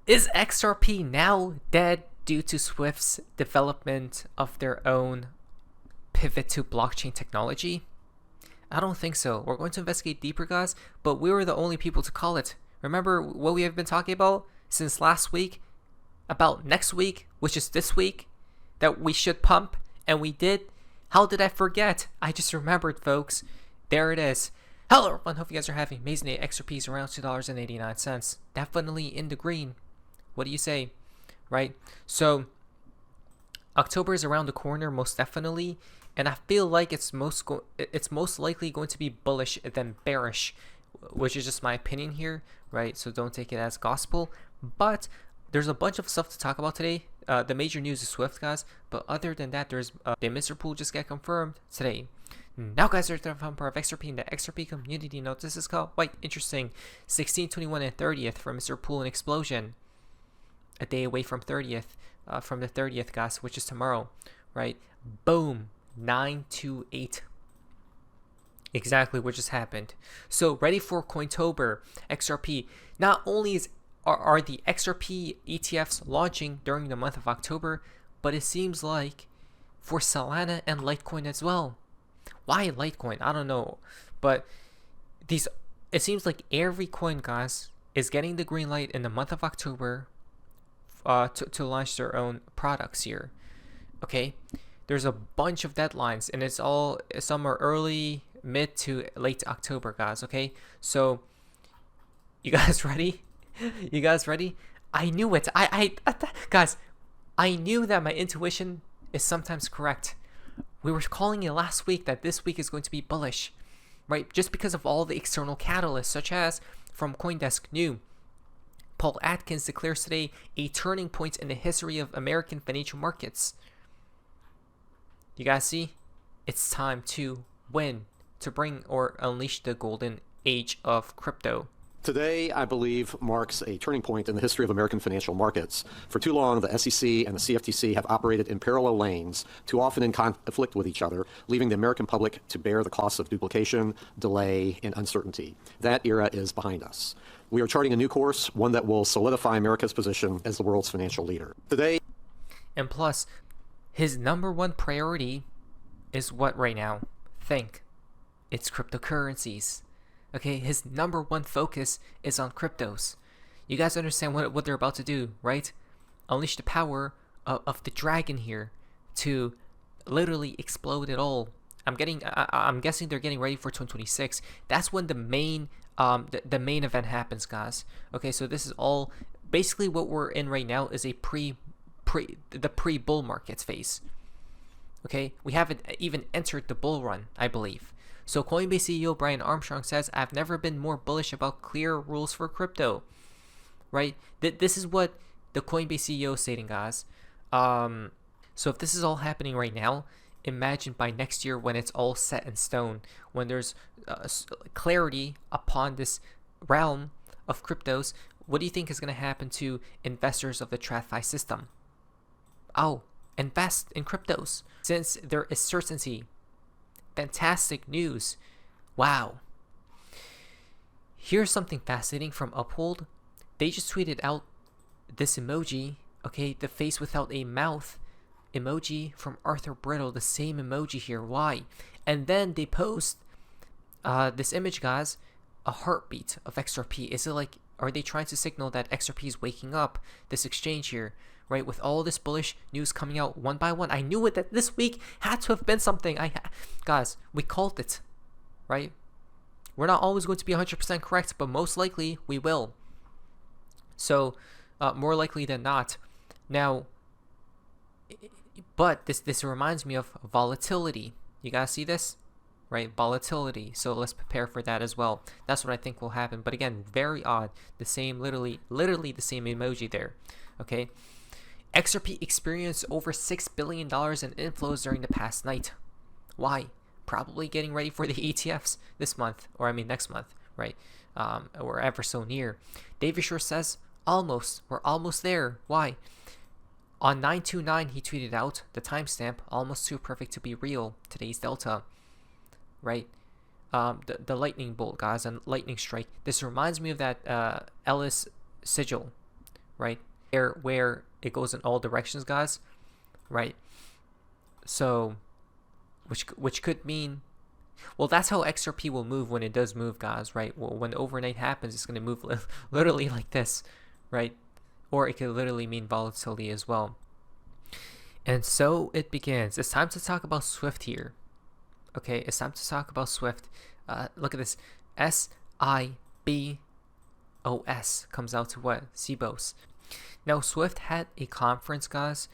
Is XRP now dead due to Swift's development of their own pivot to blockchain technology? I don't think so. We're going to investigate deeper, guys, but we were the only people to call it. Remember what we have been talking about since last week? About next week, which is this week, that we should pump, and we did. How did I forget? I just remembered, folks. There it is. Hello, everyone. Hope you guys are having an amazing day. XRP is around $2.89. Definitely in the green. What do you say? Right? So, October is around the corner, most definitely. And I feel like it's most likely going to be bullish than bearish, which is just my opinion here, right? So don't take it as gospel. But there's a bunch of stuff to talk about today. The major news is Swift, guys. But other than that, there's the Mr. Pool just got confirmed today. Now, guys, there's the fun part of XRP in the XRP community notes. This is called quite interesting. 16, 21, and 30th from Mr. Pool and Explosion. A day away from 30th, from the 30th, guys, which is tomorrow, right? Boom. 928. Exactly what just happened. So ready for Cointober. XRP. Not only are the XRP ETFs launching during the month of October, but it seems like for Solana and Litecoin as well. Why Litecoin? I don't know, but it seems like every coin, guys, is getting the green light in the month of October to launch their own products here. Okay. There's a bunch of deadlines, and it's all some are early, mid to late October, guys. Okay, so you guys ready? You guys ready? I knew it. Guys, I knew that my intuition is sometimes correct. We were calling it last week that this week is going to be bullish, right? Just because of all the external catalysts, such as from CoinDesk New. Paul Atkins declares today a turning point in the history of American financial markets. You guys see? It's time to win, to bring or unleash the golden age of crypto. Today, I believe, marks a turning point in the history of American financial markets. For too long, the SEC and the CFTC have operated in parallel lanes, too often in conflict with each other, leaving the American public to bear the costs of duplication, delay, and uncertainty. That era is behind us. We are charting a new course, one that will solidify America's position as the world's financial leader. Today, and plus, his number one priority is what right now? Think. It's cryptocurrencies. Okay, his number one focus is on cryptos. You guys understand what they're about to do, right? Unleash the power of the dragon here to literally explode it all. I'm guessing they're getting ready for 2026. That's when the main event happens, guys. Okay, so this is all basically what we're in right now is a pre-bull markets phase. Okay, we haven't even entered the bull run, I believe. So Coinbase CEO Brian Armstrong says, "I've never been more bullish about clear rules for crypto." Right? This is what the Coinbase CEO is stating, guys. So if this is all happening right now, imagine by next year when it's all set in stone, when there's clarity upon this realm of cryptos, what do you think is going to happen to investors of the TradFi system? Oh, invest in cryptos since there is certainty. Fantastic news. Wow. Here's something fascinating from Uphold. They just tweeted out this emoji, okay, the face without a mouth emoji from Arthur Brittle, the same emoji here. Why? And then they post this image, guys, a heartbeat of XRP. Is it like, are they trying to signal that XRP is waking up, this exchange here, right? With all this bullish news coming out one by one. I knew it that this week had to have been something. Guys, we called it, right? We're not always going to be 100% correct, but most likely we will. So, more likely than not. Now, but this reminds me of volatility. You guys see this? Right? Volatility. So let's prepare for that as well. That's what I think will happen. But again, very odd. The same, literally the same emoji there. Okay? XRP experienced over $6 billion in inflows during the past night. Why? Probably getting ready for the ETFs this month, or I mean next month, right? We're ever so near. David Shore says, almost. We're almost there. Why? On 9/29, he tweeted out the timestamp, almost too perfect to be real, today's delta, right? The lightning bolt, guys, and lightning strike. This reminds me of that Ellis sigil, right? Where it goes in all directions, guys, right? So, which could mean, well, that's how XRP will move when it does move, guys, right? Well, when overnight happens, it's going to move literally like this, right? Or it could literally mean volatility as well. And so it begins. It's time to talk about Swift here. Okay, it's time to talk about Swift. Look at this. SIBOS comes out to what? SIBOS. Now, Swift had a conference, guys,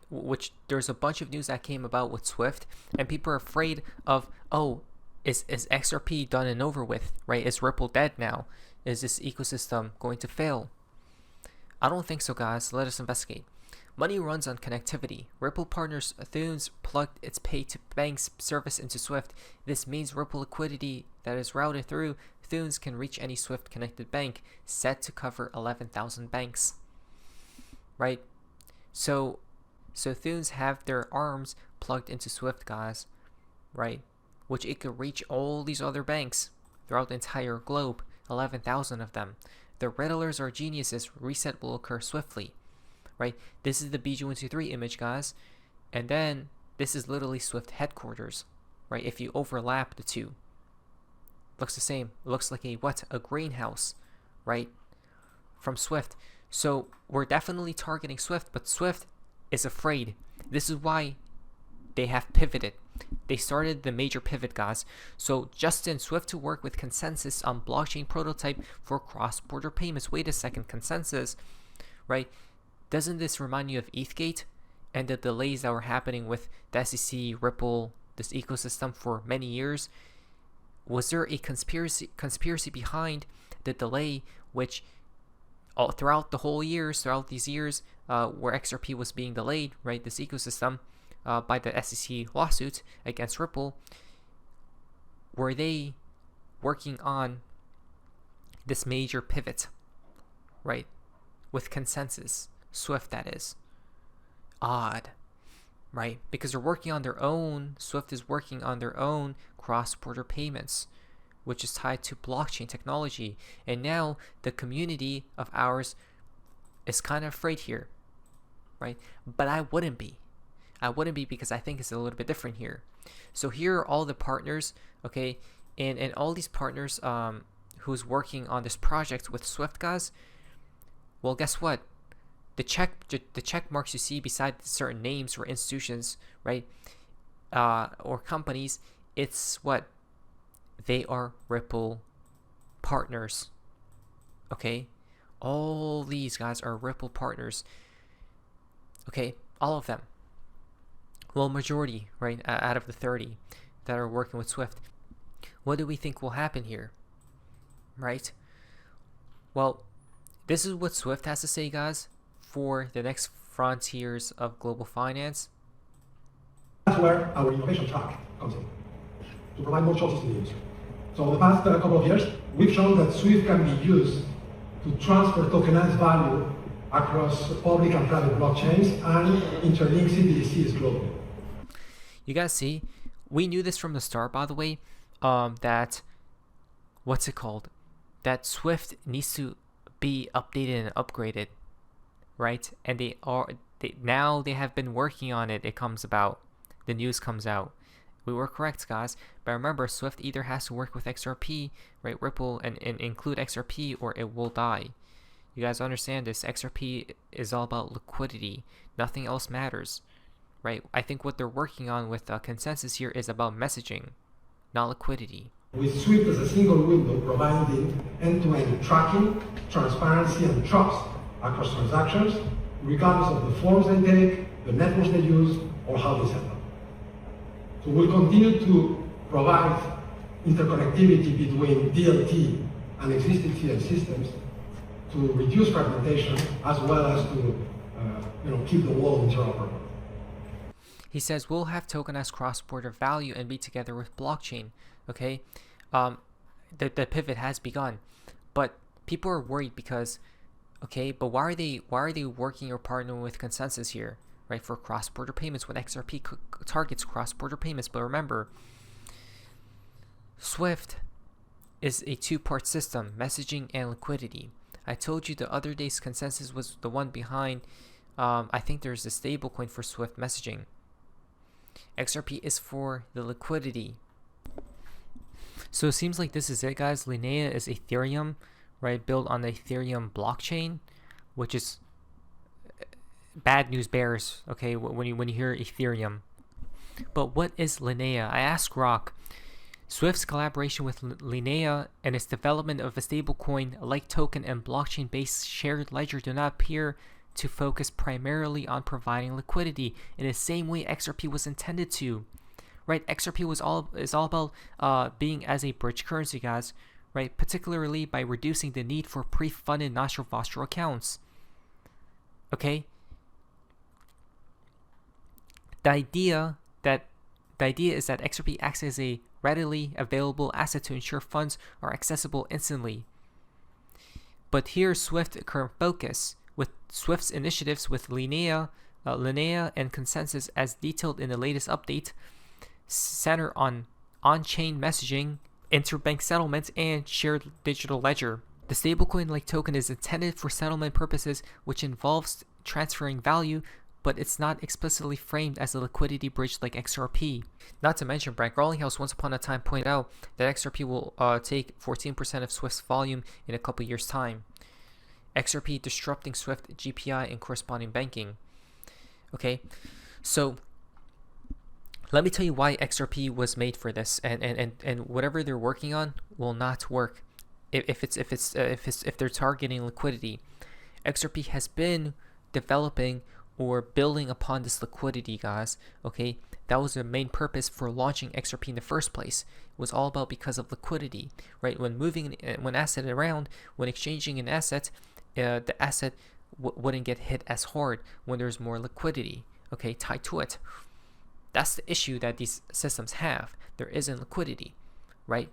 which there's a bunch of news that came about with Swift, and people are afraid of, oh, is XRP done and over with, right? Is Ripple dead now? Is this ecosystem going to fail? I don't think so, guys. Let us investigate. Money runs on connectivity. Ripple partners Thunes plugged its pay-to-banks service into Swift. This means Ripple liquidity that is routed through Thunes can reach any Swift-connected bank, set to cover 11,000 banks. Right? So Thunes have their arms plugged into Swift, guys. Right? Which it could reach all these other banks throughout the entire globe, 11,000 of them. The Riddlers are geniuses. Reset will occur swiftly. Right? This is the BG123 image, guys. And then this is literally Swift headquarters. Right? If you overlap the two. Looks the same. It looks like a greenhouse. Right? From Swift. So we're definitely targeting Swift, but Swift is afraid. This is why they have pivoted. They started the major pivot, guys. So Justin, Swift to work with consensus on blockchain prototype for cross-border payments. Wait a second, consensus, right? Doesn't this remind you of ETHgate and the delays that were happening with the SEC, Ripple, this ecosystem for many years? Was there a conspiracy behind the delay, which all throughout these years, where XRP was being delayed, right? This ecosystem, by the SEC lawsuit against Ripple, were they working on this major pivot, right? With consensus, Swift, that is. Odd, right? Because they're working on their own, Swift is working on their own cross-border payments, which is tied to blockchain technology. And now the community of ours is kind of afraid here, right? But I wouldn't be. Because I think it's a little bit different here. So here are all the partners, okay? And all these partners who's working on this project with Swift, guys. Well, guess what? The check marks you see beside certain names or institutions, right? Or companies, it's what? They are Ripple partners. Okay? All these guys are Ripple partners. Okay? All of them. Well, majority, right, out of the 30 that are working with Swift. What do we think will happen here, right? Well, this is what Swift has to say, guys, for the next frontiers of global finance. That's where our innovation track comes in, to provide more choices to the user. So the past couple of years, we've shown that Swift can be used to transfer tokenized value across public and private blockchains and interlink CBDCs globally. You guys see, we knew this from the start, by the way, that, what's it called? That Swift needs to be updated and upgraded, right? And now they have been working on it. It comes about, the news comes out. We were correct, guys. But remember, Swift either has to work with XRP, right, Ripple, and include XRP, or it will die. You guys understand this? XRP is all about liquidity. Nothing else matters. Right? I think what they're working on with consensus here is about messaging, not liquidity. With Swift as a single window providing end-to-end tracking, transparency, and trust across transactions, regardless of the forms they take, the networks they use, or how they set up. So we'll continue to provide interconnectivity between DLT and existing TM systems to reduce fragmentation, as well as to keep the wallet interoperable. He says we'll have tokenized cross-border value and be together with blockchain. Okay, the pivot has begun, but people are worried because, okay, but why are they working or partnering with consensus here, right, for cross-border payments when XRP targets cross-border payments? But remember, Swift is a two-part system, messaging and liquidity. I told you the other day's consensus was the one behind. I think there's a stablecoin for Swift messaging. XRP is for the liquidity. So it seems like this is it, guys. Linnea is Ethereum, right? Built on the Ethereum blockchain, which is bad news bears, okay, when you hear Ethereum. But what is Linnea? I asked Rock. Swift's collaboration with Linnea and its development of a stablecoin-like token and blockchain-based shared ledger do not appear to focus primarily on providing liquidity in the same way XRP was intended to. Right? XRP is all about being as a bridge currency, guys. Right? Particularly by reducing the need for pre-funded nostro accounts. Okay? The idea is that XRP acts as a readily available asset to ensure funds are accessible instantly. But here's Swift's current focus. With Swift's initiatives with Linnea and Consensus, as detailed in the latest update, center on on-chain messaging, interbank settlements, and shared digital ledger. The stablecoin-like token is intended for settlement purposes, which involves transferring value, but it's not explicitly framed as a liquidity bridge like XRP. Not to mention, Brad Garlinghouse once upon a time pointed out that XRP will take 14% of Swift's volume in a couple years' time. XRP disrupting Swift GPI and corresponding banking. Okay, so let me tell you why XRP was made for this, and whatever they're working on will not work if they're targeting liquidity. XRP has been developing or building upon this liquidity, guys. Okay, that was the main purpose for launching XRP in the first place. It was all about because of liquidity, right? When moving one asset around, when exchanging an asset, the asset wouldn't get hit as hard when there's more liquidity, okay, tied to it. That's the issue that these systems have. There isn't liquidity, right?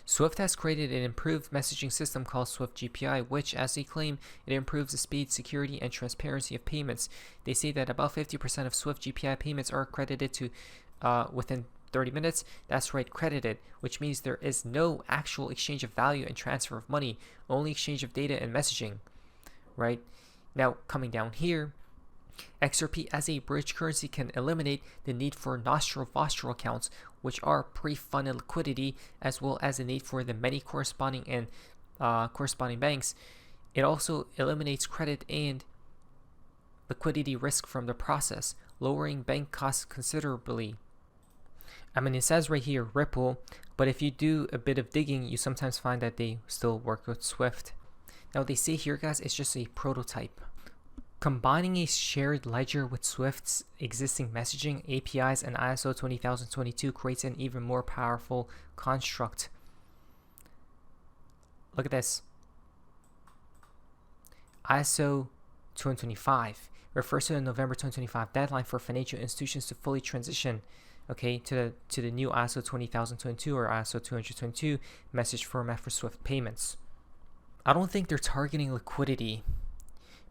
Swift has created an improved messaging system called Swift GPI, which, as they claim, it improves the speed, security, and transparency of payments. They say that about 50% of Swift GPI payments are credited to within 30 minutes. That's right, credited, which means there is no actual exchange of value and transfer of money, only exchange of data and messaging, right? Now, coming down here, XRP as a bridge currency can eliminate the need for nostro accounts, which are pre-funded liquidity, as well as the need for the many corresponding banks. It also eliminates credit and liquidity risk from the process, lowering bank costs considerably. I mean, it says right here Ripple, but if you do a bit of digging, you sometimes find that they still work with Swift. Now, they say here, guys, it's just a prototype. Combining a shared ledger with Swift's existing messaging, APIs, and ISO 20022 creates an even more powerful construct. Look at this. ISO 225 refers to the November 2025 deadline for financial institutions to fully transition, okay, to the new ISO 20022 or ISO 222 message format for Swift payments. I don't think they're targeting liquidity,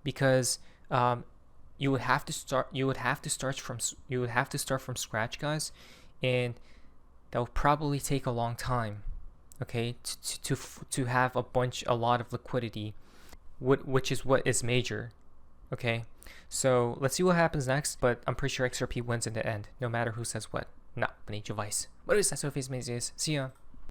because you would have to start from scratch, guys, and that will probably take a long time, okay, to have a lot of liquidity, which is what is major. Okay, so let's see what happens next, but I'm pretty sure XRP wins in the end, no matter who says what. Not beneath your vice. What is that? So, see ya.